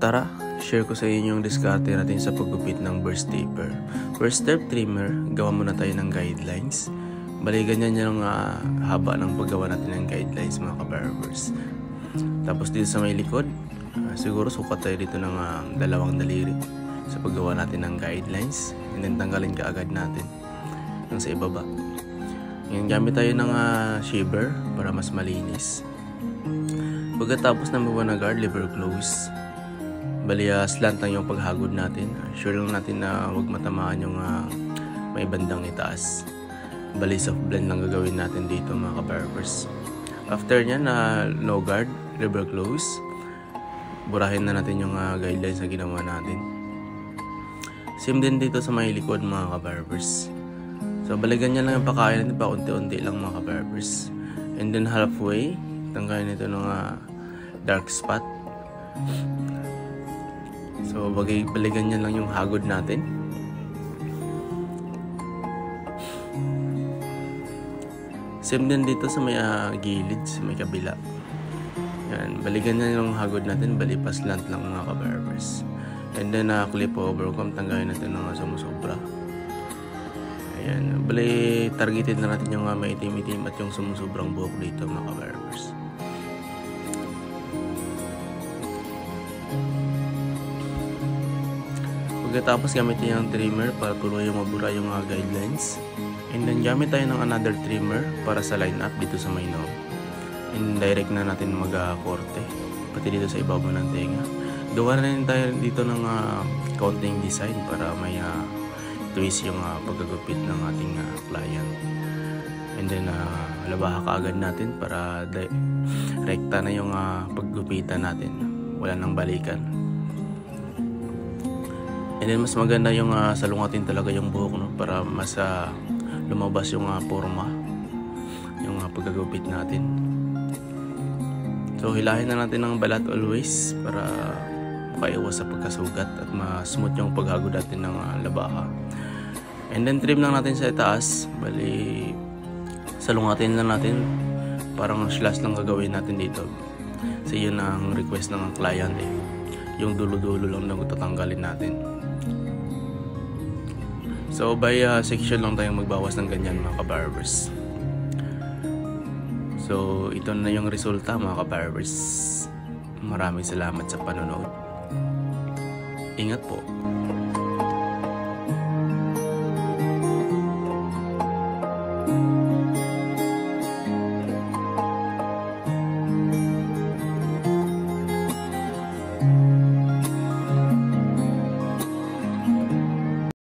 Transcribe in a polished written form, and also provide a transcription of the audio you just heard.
tara, share ko sa inyo yung diskarte natin sa paggupit ng burst taper. First step, trimmer. Gawa muna tayo ng guidelines. Bali, ganyan yung haba ng paggawa natin ng guidelines, mga ka-barbers. Tapos dito sa may likod, siguro sukat tayo dito ng 2 daliri sa paggawa natin ng guidelines. And then tanggalin ka agad natin yung sa ibaba. Ngayon, gamit tayo ng shaver para mas malinis. Pagkatapos ng baba na guard, lever close. Bali, slant lang yung paghagod natin. Sure lang natin na huwag matamaan yung may bandang itaas. Bali, soft blend lang gagawin natin dito, mga ka-barbers. After nyan, no guard, lever close. Burahin na natin yung guidelines na ginawa natin. Same din dito sa may likod, mga ka-barbers. So, balikan nyo lang yung pakain natin pa unti-unti lang, mga ka-barbers. And then halfway, tanggalin ito ng dark spot. So, balikan nyo lang yung hagod natin. Same din dito sa may gilid, sa may kabila. Yan, balikan nyo yung hagod natin, balipas slant lang, mga ka-barbers. And then clip over comb, tanggalin natin ng sumusobra. Ayan, bali targeted na natin yung may itim-itim at yung sumusobrang buhok dito, mga ka-barbers. Pagkatapos gamitin yung trimmer para tuloy yung mabura yung guidelines. And then gamit tayo ng another trimmer para sa line up dito sa may knob. And direct na natin mag-korte pati dito sa ibabaw ng tenga. Gawa na rin tayo dito ng counting design para may twist yung paggagupit ng ating client. And then labaha ka agad natin para rekta na yung paggupitan natin. Wala nang balikan. And then mas maganda yung salungatin talaga yung buhok, no, para mas lumabas yung forma, yung paggagupit natin. So hilahin na natin ng balat always para makaiwas sa pagkasugat at ma-smooth yung paghagod natin ng labaha. And then trim lang natin sa itaas. Bali, salungatin lang natin. Parang slash lang gagawin natin dito. Kasi yun ang request ng client eh. Yung dulo-dulo lang na tatanggalin natin. So by section lang tayong magbawas ng ganyan, mga ka-barbers. So ito na yung resulta, mga ka-barbers. Maraming salamat sa panonood. Ingat po.